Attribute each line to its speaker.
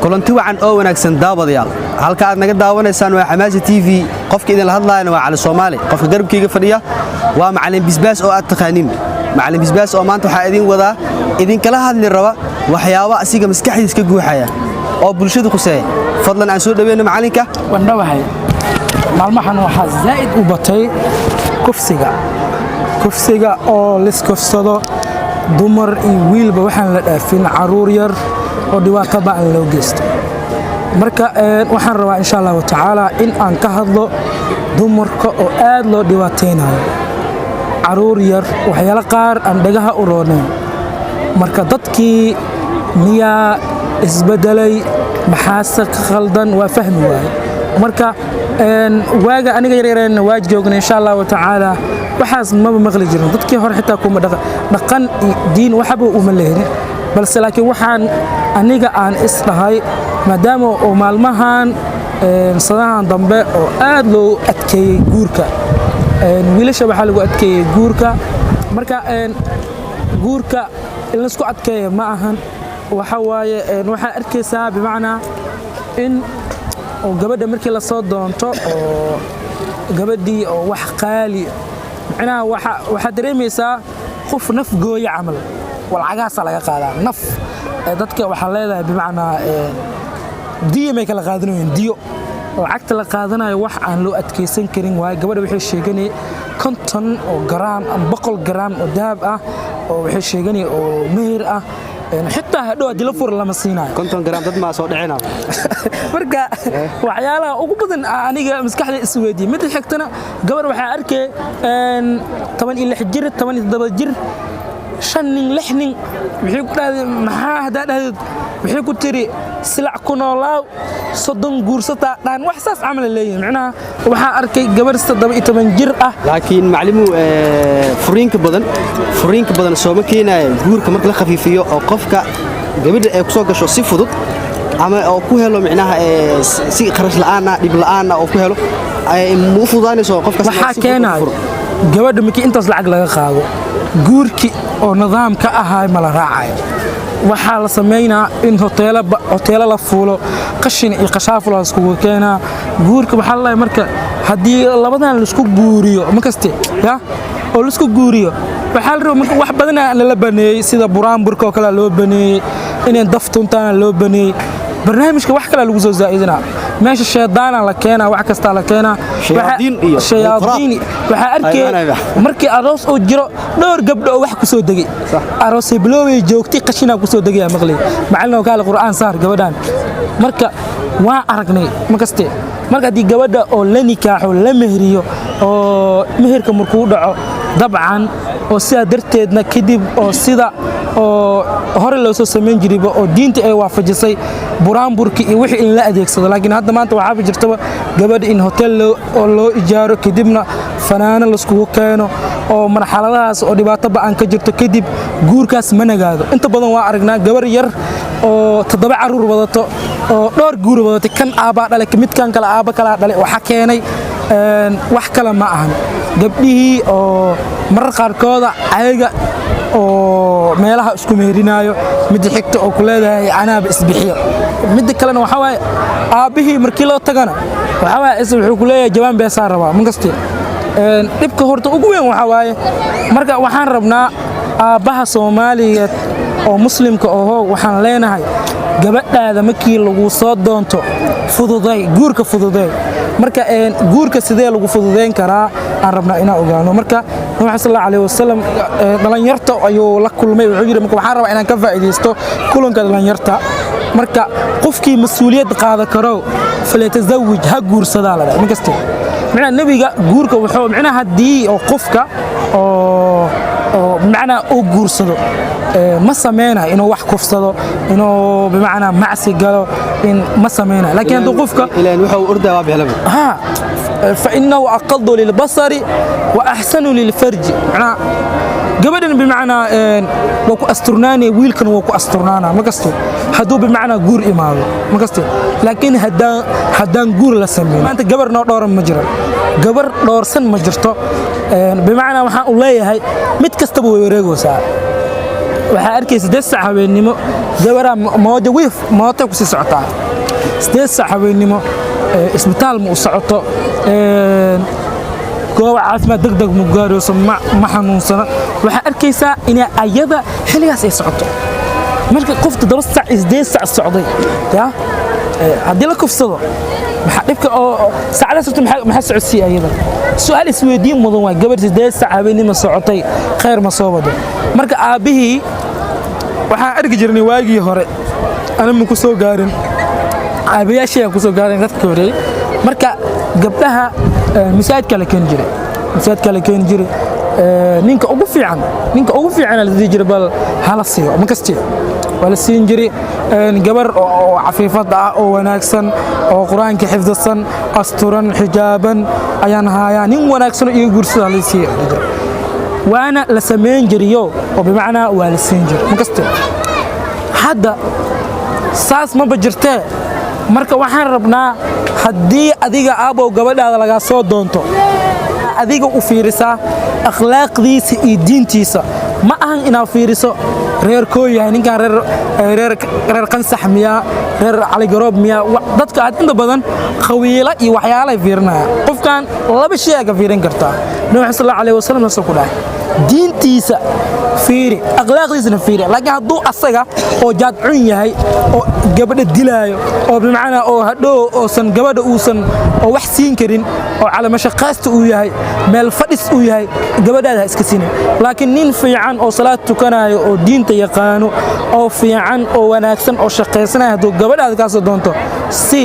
Speaker 1: kulanti wacan oo wanaagsan daawadayaal halka aad naga daawanaysaan waa Xamaasi TV qofka idin la hadlaayna waa Cali Soomaali qofka garabkayga fadhiya waa macallin Bisbaas oo aad taqaanin macallin Bisbaas oo maanta waxa idin wadaa idin kala hadli raba waxyaabo asiga maskaxdiisa ka guuxaya oo bulshada ku saay fadlan aan soo dhaweeyno macallinka
Speaker 2: wandhawahay maalmahan waxa zaid u batay kufsiga oo liskufsado dumar iyo wiilba waxaan la dhaafin caruur yar oo dhibaato baan loo geysto marka waxaan rabaa insha Allah taala in aan ka hadlo dumarka oo aad loo dhibaateynayo caruur yar waxyaalo qaar aan dhagaha u rooneen marka dadkii miyaa isbedelay maxaa khaldan waa fahmi waay marka waaga aniga yareereen waa joogna insha Allah taala waxaas ma maqli jirin dadkii hore xitaa kuma dhaqan diin waxba uma leeyahay balse laakiin waxaan aniga aan isdhahay maadaama oo maalmahan sadahan dambe oo aad loo adkeeyay guurka wiilasha waxa lagu adkeeyay guurka marka guurka in la isku adkeeyo ma ahan waxa waaye waxa arkaysaa bimacna in oo gabadha markii la soo doonto oo gabadhii oo wax qaali macnaha waxa dareemaysaa qof naf gooya camal walcagaas laga qaadaa naf dadka waxa leedahay bimacna diyo may kala qaadanayeen diyo lacagta la qaadanayo wax aan loo adkeysan karin waay gabadha waxay sheeganay 50 oo gram ama 100 gram oo dahab ah oo waxay sheeganay oo meher ah xitaa hadhow dila fur lama siinayo
Speaker 1: 50 gram dad ma soo dhicina
Speaker 2: marka waxyaalaha ugu badan aniga maskaxda isweydii mid xigtana gabar waxa arkay 16 jir 17 jir 5 nin wixii ku dhaaday maxaa hada dhahayd wixii ku tiri silac ku noolaaw 30 guursata dhan wax saas amal leeyahay macnaha waxa arkay gabar 17 jir ah
Speaker 1: laakiin macallimu furiinka badan soo ma keenayo guurka marka la khafiifiyo oo qofka gabadha ay ku soo gasho si fudud ama oo ku helo macnaha si kharash la'aan dib la'aan oo ku helo ay mu fudaanayso qofka
Speaker 2: waxa keenay gabadha markii intaas lacag laga qaado guurki oo nidaamka ahaa ma la raacayo waxa la sameeynaa in hoteelo la fuulo qashin iyo qashaaf la isku keenaa guurka waxa la marka hadii labadan la isku guuriyo ma kaste ya oo la isku guuriyo waxa la rabo wax badan la baneeyay sida buraanburka oo kala loo baneeyay inay daftuntaan loo baneeyay barnaamijka wax kala lagu soo zaa'idina meesha sheedaan la keenaa wax kasta la keenaa shayaadiin waxa arkay markii aroos oo jiro dhowr gabdho wax ku soo dagay aroos bilooway joogtay qashina ku soo dagay maqlay macallin kale quraan saar gabadhan marka waa aragnay ma kaste marka di gabadha oo la nikaaxo la mehriyo oo meherka markuu dhaco dabcan oo sida darteedna kadib oo sida oo hore loo soo sameyn jiray oo diinta ay waafajisay buraanburki iyo wixii in la adeegsado laakiin hadda maanta waxa jirta gabadh in hotel loo ijaaro kadibna fanaana la isku keeno oo marxaladahaas oo dhibaato ba'an ka jirto kadib guurkaas ma nagaado inta badan waa aragnaa gabar yar oo 7 caruur wadato oo dhowr guur wadato kan aaba dhalay midkan kala aaba kala dhalay waxa keenay wax kala ma ahan gabdhihii oo marar qaarkooda ayaga oo meelaha isku meherinayo mid xigta oo ku leedahay anaaba isbixiyo mid kalena waxa waay aabihii markii loo tagana waxa waay wuxuu ku leeyahay jawaan beesa rabaa ma kaste dibka horta ugu weyn waxa waay marka waxaan rabnaa aabaha Soomaaliyeed oo muslimka oo waxaan leenahay gabadhaada markii lagu soo doonto fududay guurka fududay marka guurka sidee lagu fududeyn karaa aan rabnaa inaan ogaano marka Nabi sallallahu alayhi wasallam dhalinyarta ayuu la kulmay wuxuu yiri marka waxaan rabaa inaan ka faa'iideysto kulanka dhalinyarta marka qofkii mas'uuliyad qaada karo falatazawij ha guursada la ma kaste macna nabiga guurka wuxuu macna hadii oo qofka oo macna uu guursado ma sameeyna inuu wax kufsado inuu bimacna macsi galo in ma sameeyna laakiin haduu qofka
Speaker 1: ilaa wuxuu ordaa waa bixlaba
Speaker 2: ha fa innahu aqaddu lil basari wa ahsanu lil farji macna gabadhan bimacna waa ku asturnaani wiilkan waa ku asturnaana ma kasto haduu bimacna guur imaado ma kasto laakiin hadaan guur la sameeyo maanta gabar noo dhooran ma jiro gabar dhoorsan ma jirto bimacna waxaan u leeyahay mid kastaba way wareegaysaa waxaa arkaysa 8 saac habeenimo gabadha moodo wiif mooto ku sii socotaa 8 saac habeenimo isbitaal ma u socoto goob caafimaad degdeg mu gaarayso ma xanuunsana waxaa arkaysaa inay ayada xilligaas ay socoto marka qofta 7 saac 8 saac socday ya haddii la kufsado maxaa dhibka oo saacada sabta maxaa socodsiiyay ayada su'aal isweydiin mudan waa gabar 8 saac habeenimo socotay khayr ma soo wado marka aabihii waxaan arki jirnay waagii hore ana ma ku soo gaarin aabayaashii ku soo gaarin dadka hore marka gabdhaha misaadka la keen jiray ninka ugu fiican la dii jiray bal hala siiyo ma kastii wala siin jiray gabar oo cafiifad ah oo wanaagsan oo quraanka xifdsan asturan xijaaban ayaan hayaa nin wanaagsan iyo guursada la siiyo waana la sameyn jiriyo oo bimaana waa la siin jiray ma kastii hadda saas ma bajirtee marka waxaan rabnaa haddii adiga aabow gabadhaada laga soo doonto adiga u fiirisaa akhlaaqdiisa iyo diintiisa ma ahan inaad fiiriso reer koo yahay ninkan reer qansax miyaa reer caligaroob miyaa dadka aad inta badan khawiila iyo waxyaalahay fiirinaya qofkan laba shay aad ka fiirin kartaa nabi sallallahu alayhi wasallam soo ku dhahay diintiisa fiiri akhlaaqdiisana fiiri laakiin hadduu asaga oo jaadcun yahay oo gabadha dilaayo oo bimaana oo hadhow oosan gabadha uusan oo wax siin karin oo calama shaqaasta uu yahay meel fadhis uu yahay gabadhaada iska siin laakiin nin fiican oo salaad tukanayo oo diinta yaqaano oo fiican oo wanaagsan oo shaqeysanayo hadduu gabadhaada ka soo doonto si